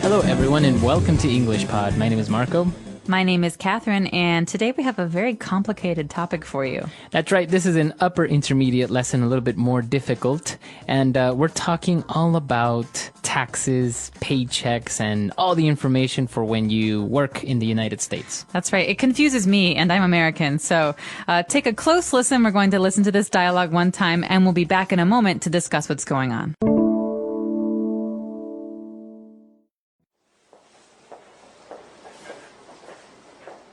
Hello, everyone, and welcome to English Pod. My name is Marco. My name is Catherine, and today we have a very complicated topic for you. That's right. This is an upper intermediate lesson, a little bit more difficult. And we're talking all about taxes, paychecks, and all the information for when you work in the United States. That's right. It confuses me, and I'm American. So take a close listen. We're going to listen to this dialogue one time, and we'll be back in a moment to discuss what's going on.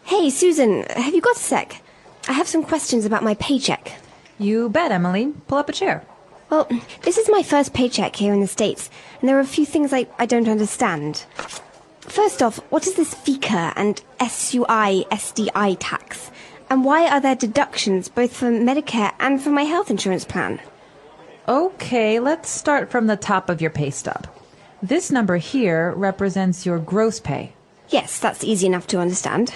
Hey, Susan, have you got a sec? I have some questions about my paycheck. You bet, Emily. Pull up a chair. Well, this is my first paycheck here in the States, and there are a few things I don't understand. First off, what is this FICA and SUI, SDI tax? And why are there deductions both for Medicare and for my health insurance plan? Okay, let's start from the top of your pay stub. This number here represents your gross pay. Yes, that's easy enough to understand.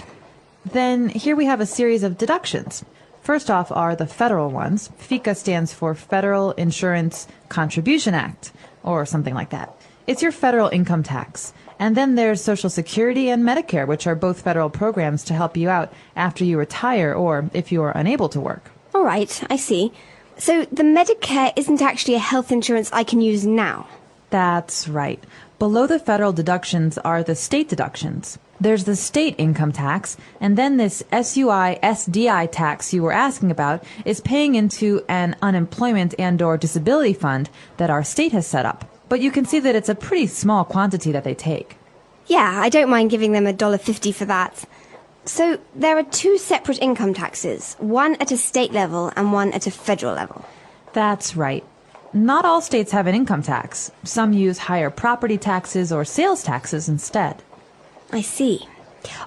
Then here we have a series of deductions. First off are the federal ones. FICA stands for Federal Insurance Contribution Act, or something like that. It's your federal income tax. And then there's Social Security and Medicare, which are both federal programs to help you out after you retire or if you are unable to work. All right, I see. So the Medicare isn't actually a health insurance I can use now? That's right. Below the federal deductions are the state deductions. There's the state income tax, and then this SUI, SDI tax you were asking about is paying into an unemployment and/or disability fund that our state has set up. But you can see that it's a pretty small quantity that they take. Yeah, I don't mind giving them $1.50 for that. So there are two separate income taxes, one at a state level and one at a federal level. That's right. Not all states have an income tax. Some use higher property taxes or sales taxes instead. I see.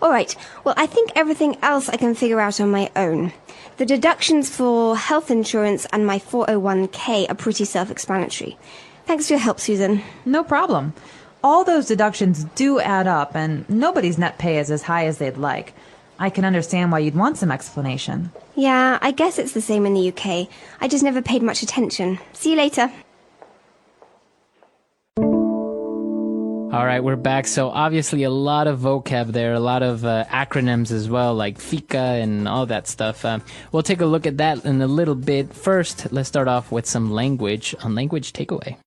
All right. Well, I think everything else I can figure out on my own. The deductions for health insurance and my 401k are pretty self-explanatory. Thanks for your help, Susan. No problem. All those deductions do add up, and nobody's net pay is as high as they'd like. I can understand why you'd want some explanation. Yeah, I guess it's the same in the UK. I just never paid much attention. See you later. All right, we're back. So obviously a lot of vocab there, a lot of acronyms as well, like FICA and all that stuff. We'll take a look at that in a little bit. First, let's start off with some language on Language Takeaway.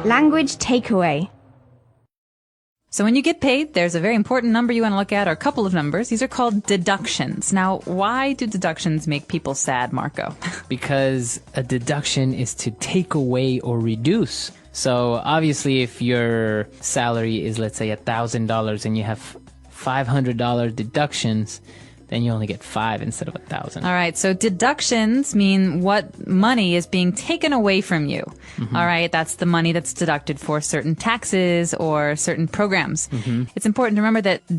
Language takeaway. So when you get paid, there's a very important number you want to look at, or a couple of numbers. These are called deductions. Now, why do deductions make people sad, Marco? Because a deduction is to take away or reduce. So obviously if your salary is, let's say, $1,000 and you have $500 deductions, then you only get 5 instead of 1,000. All right, so deductions mean what money is being taken away from you. Mm-hmm. All right, that's the money that's deducted for certain taxes or certain programs. Mm-hmm. It's important to remember that to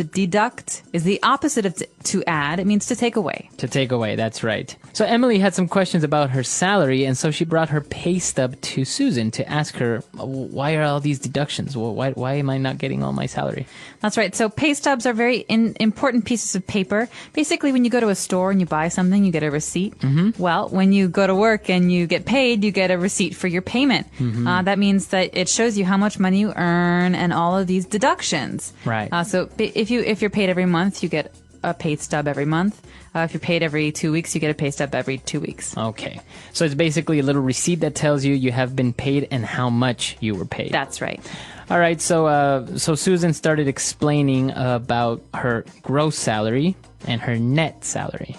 deduct is the opposite of to add. It means to take away. To take away, that's right. So Emily had some questions about her salary, and so she brought her pay stub to Susan to ask her, why are all these deductions? Why am I not getting all my salary? That's right. So pay stubs are very important pieces of paper. Basically, when you go to a store and you buy something, you get a receipt. Mm-hmm. Well, when you go to work and you get paid, you get a receipt for your payment. Mm-hmm. That means that it shows you how much money you earn and all of these deductions. Right. So if you're paid every month, you get a pay stub every month. If you're paid every 2 weeks, you get a pay stub every 2 weeks. Okay. So it's basically a little receipt that tells you have been paid and how much you were paid. That's right. All right. So Susan started explaining about her gross salary and her net salary.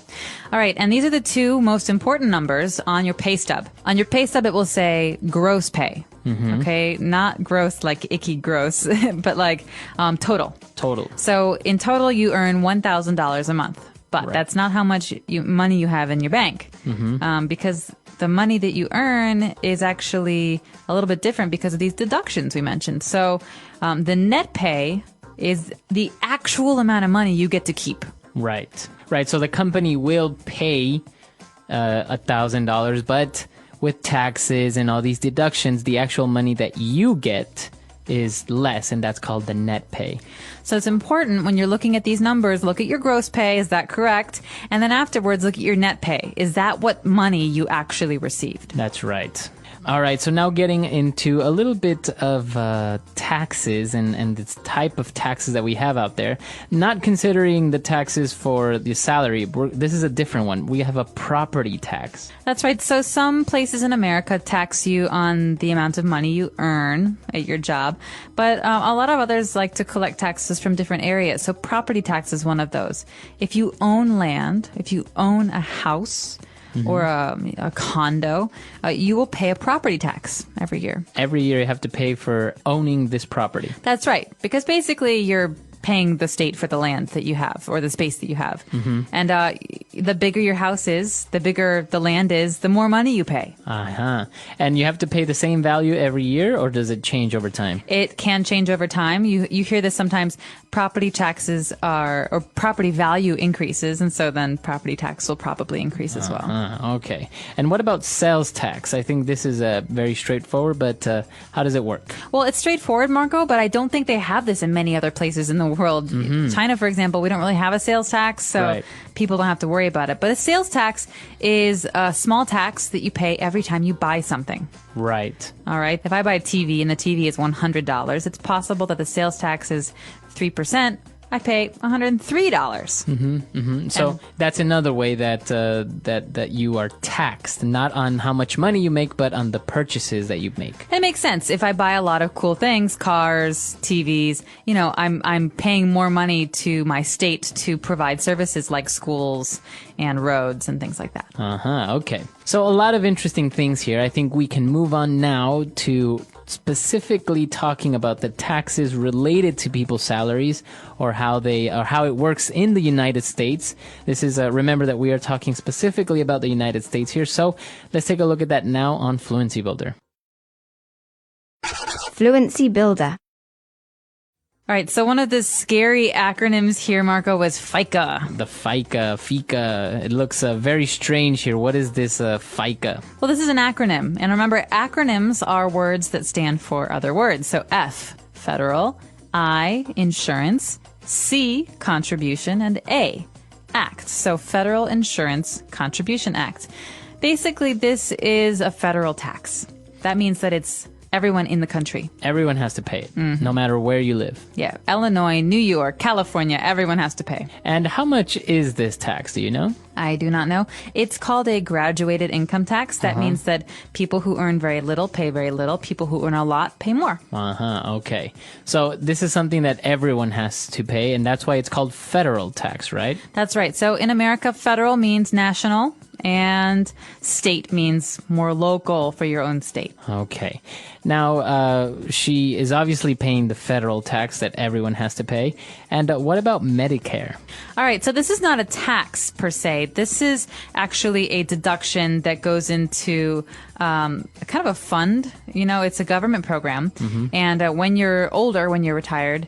All right. And these are the two most important numbers on your pay stub. On your pay stub, it will say gross pay. Mm-hmm. Okay. Not gross like icky gross, but like total. Total. So in total, you earn $1,000 a month. But right. That's not how much money you have in your bank. Mm-hmm. Because the money that you earn is actually a little bit different because of these deductions we mentioned. So the net pay is the actual amount of money you get to keep. Right. Right. So the company will pay $1,000, but with taxes and all these deductions, the actual money that you get is less, and that's called the net pay. So it's important when you're looking at these numbers, look at your gross pay, is that correct? And then afterwards, look at your net pay. Is that what money you actually received? That's right. All right, so now getting into a little bit of taxes and this type of taxes that we have out there. Not considering the taxes for the salary. This is a different one. We have a property tax. That's right. So some places in America tax you on the amount of money you earn at your job, but a lot of others like to collect taxes from different areas. So property tax is one of those. If you own land, if you own a house, or a condo, you will pay a property tax every year. Every year you have to pay for owning this property. That's right. Because basically you're paying the state for the land that you have or the space that you have. And the bigger your house is, the bigger the land is, the more money you pay. And you have to pay the same value every year, or does it change over time? It can change over time. You hear this sometimes. Property taxes or property value increases, and so then property tax will probably increase as well. Okay. And what about sales tax? I think this is very straightforward, but how does it work? Well, it's straightforward, Marco, but I don't think they have this in many other places in the world. China, for example, we don't really have a sales tax, so people don't have to worry about it. But a sales tax is a small tax that you pay every time you buy something. Right. All right. If I buy a TV and the TV is $100, it's possible that the sales tax is 3%. I pay $103. So that's another way that that you are taxed, not on how much money you make, but on the purchases that you make. It makes sense. If I buy a lot of cool things, cars, TVs, I'm paying more money to my state to provide services like schools and roads and things like that. Okay. So a lot of interesting things here. I think we can move on now to specifically talking about the taxes related to people's salaries, or how it works in the United States. This is remember that we are talking specifically about the United States here. So let's take a look at that now on Fluency Builder. Fluency Builder. All right, so one of the scary acronyms here, Marco, was FICA. The FICA. It looks very strange here. What is this FICA? Well, this is an acronym. And remember, acronyms are words that stand for other words. So F, federal, I, insurance, C, contribution, and A, act. So Federal Insurance Contribution Act. Basically, this is a federal tax. That means that it's everyone in the country. Everyone has to pay it, no matter where you live. Yeah, Illinois, New York, California, everyone has to pay. And how much is this tax? Do you know? I do not know. It's called a graduated income tax. That means that people who earn very little pay very little. People who earn a lot pay more. Okay. So this is something that everyone has to pay, and that's why it's called federal tax, right? That's right. So in America, federal means national, and state means more local for your own state. Okay. Now, she is obviously paying the federal tax that everyone has to pay. And what about Medicare? All right. So this is not a tax per se. This is actually a deduction that goes into kind of a fund. It's a government program. And when you're older, when you're retired,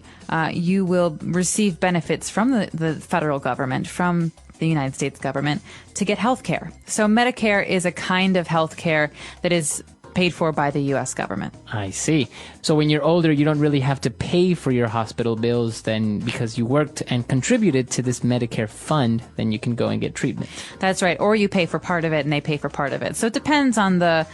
you will receive benefits from the federal government, from the United States government, to get health care. So Medicare is a kind of health care that is paid for by the U.S. government. I see. So when you're older, you don't really have to pay for your hospital bills then, because you worked and contributed to this Medicare fund, then you can go and get treatment. That's right. Or you pay for part of it and they pay for part of it. So it depends on the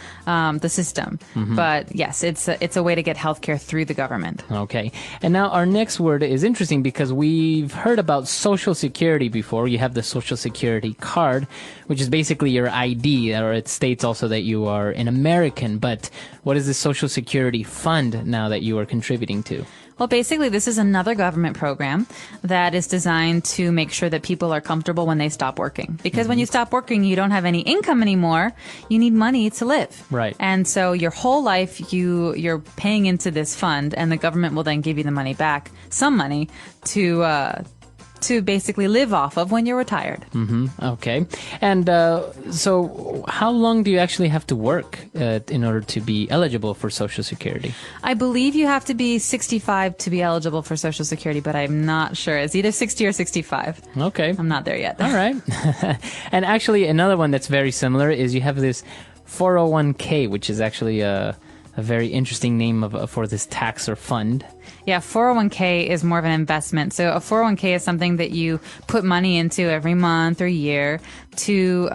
system. But yes, it's a way to get health care through the government. Okay. And now our next word is interesting because we've heard about Social Security before. You have the Social Security card, which is basically your ID, or it states also that you are an American. But what is the Social Security fund now that you are contributing to? Well, basically, this is another government program that is designed to make sure that people are comfortable when they stop working. Because when you stop working, you don't have any income anymore. You need money to live. Right. And so your whole life, you're paying into this fund, and the government will then give you the money back, some money, to basically live off of when you're retired. Okay. And so how long do you actually have to work in order to be eligible for Social Security? I believe you have to be 65 to be eligible for Social Security, but I'm not sure. It's either 60 or 65. Okay. I'm not there yet. All right. And actually another one that's very similar is you have this 401k, which is actually a very interesting name for this tax or fund. Yeah, 401k is more of an investment. So a 401k is something that you put money into every month or year to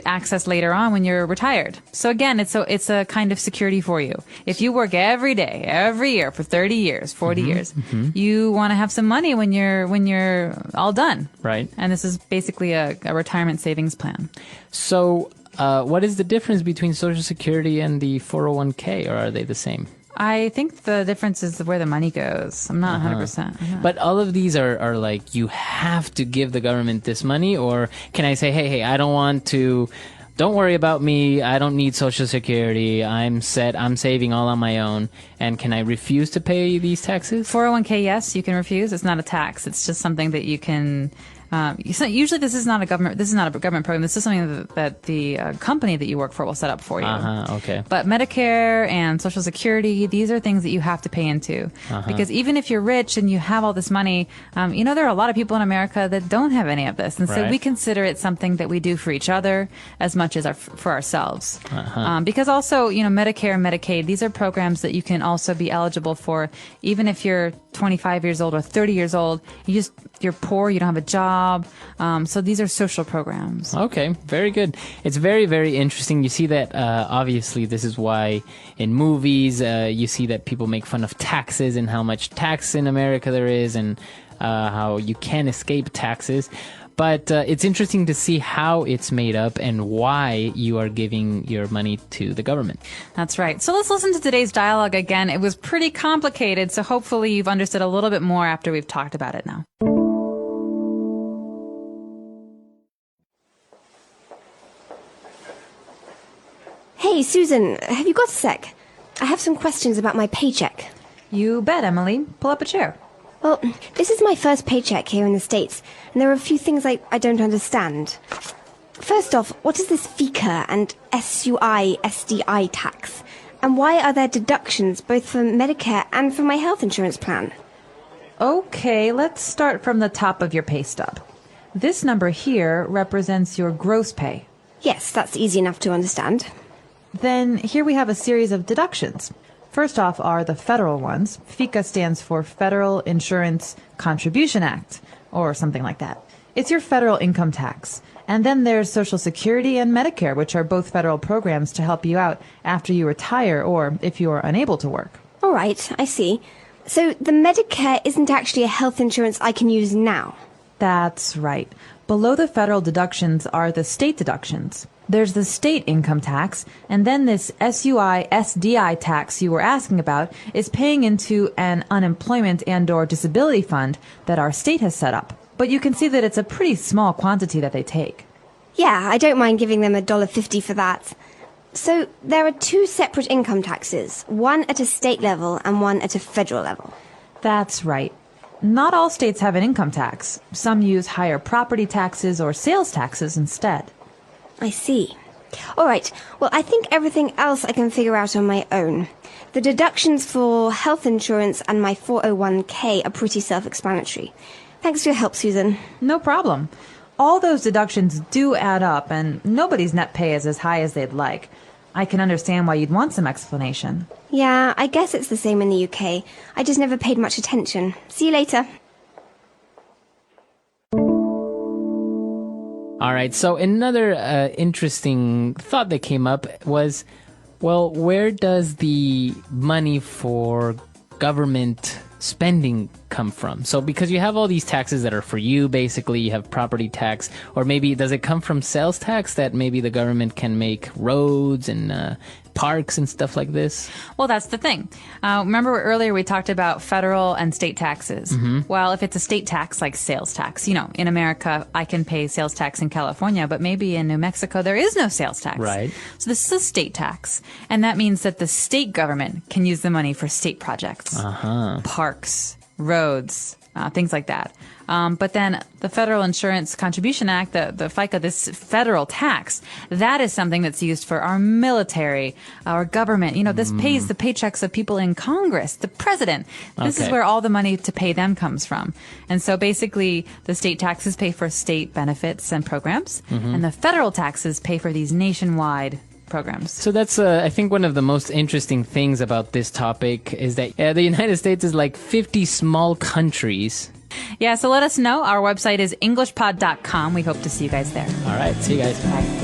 access later on when you're retired. So again, it's a kind of security for you. If you work every day, every year for 30 years, 40 years, you want to have some money when you're all done. Right. And this is basically a retirement savings plan. So what is the difference between Social Security and the 401k, or are they the same? I think the difference is where the money goes. I'm not 100%. But all of these are like, you have to give the government this money, or can I say, hey, I don't want to, don't worry about me, I don't need Social Security, I'm set, I'm saving all on my own, and can I refuse to pay these taxes? 401k, yes, you can refuse. It's not a tax. It's just something that you can... usually this is not a government program. This is something that the company that you work for will set up for you. Okay. But Medicare and Social Security, these are things that you have to pay into. Because even if you're rich and you have all this money, there are a lot of people in America that don't have any of this. And so we consider it something that we do for each other as much as for ourselves. Because also, Medicare and Medicaid, these are programs that you can also be eligible for even if you're 25 years old or 30 years old. You're poor, you don't have a job. So these are social programs. Okay, very good. It's very, very interesting. You see that, obviously, this is why in movies, you see that people make fun of taxes and how much tax in America there is, and how you can't escape taxes. But it's interesting to see how it's made up and why you are giving your money to the government. That's right. So let's listen to today's dialogue again. It was pretty complicated, so hopefully you've understood a little bit more after we've talked about it now. Hey, Susan, have you got a sec? I have some questions about my paycheck. You bet, Emily. Pull up a chair. Well, this is my first paycheck here in the States, and there are a few things I don't understand. First off, what is this FICA and SUI/SDI tax? And why are there deductions both for Medicare and for my health insurance plan? Okay, let's start from the top of your pay stub. This number here represents your gross pay. Yes, that's easy enough to understand. Then here we have a series of deductions. First off are the federal ones. FICA stands for Federal Insurance Contribution Act, or something like that. It's your federal income tax. And then there's Social Security and Medicare, which are both federal programs to help you out after you retire or if you are unable to work. All right, I see. So the Medicare isn't actually a health insurance I can use now? That's right. Below the federal deductions are the state deductions. There's the state income tax, and then this SUI/SDI tax you were asking about is paying into an unemployment and/or disability fund that our state has set up. But you can see that it's a pretty small quantity that they take. Yeah, I don't mind giving them $1.50 for that. So there are two separate income taxes, one at a state level and one at a federal level. That's right. Not all states have an income tax. Some use higher property taxes or sales taxes instead. I see. All right, well, I think everything else I can figure out on my own. The deductions for health insurance and my 401k are pretty self-explanatory. Thanks for your help, Susan. No problem. All those deductions do add up, and nobody's net pay is as high as they'd like. I can understand why you'd want some explanation. Yeah, I guess it's the same in the UK. I just never paid much attention. See you later. All right, so another interesting thought that came up was, well, where does the money for government spending come from? So because you have all these taxes that are for you, basically, you have property tax, or maybe does it come from sales tax that maybe the government can make roads and parks and stuff like this? Well, that's the thing. Remember earlier we talked about federal and state taxes. Well, if it's a state tax like sales tax, in America, I can pay sales tax in California, but maybe in New Mexico there is no sales tax. Right. So this is a state tax, and that means that the state government can use the money for state projects, parks, roads, things like that. But then the Federal Insurance Contribution Act, the FICA, this federal tax, that is something that's used for our military, our government. This pays the paychecks of people in Congress, the president. This is where all the money to pay them comes from. And so basically the state taxes pay for state benefits and programs, and the federal taxes pay for these nationwide programs. So that's, I think, one of the most interesting things about this topic is that the United States is like 50 small countries. Yeah, so let us know. Our website is englishpod.com. We hope to see you guys there. All right. See you guys. Bye.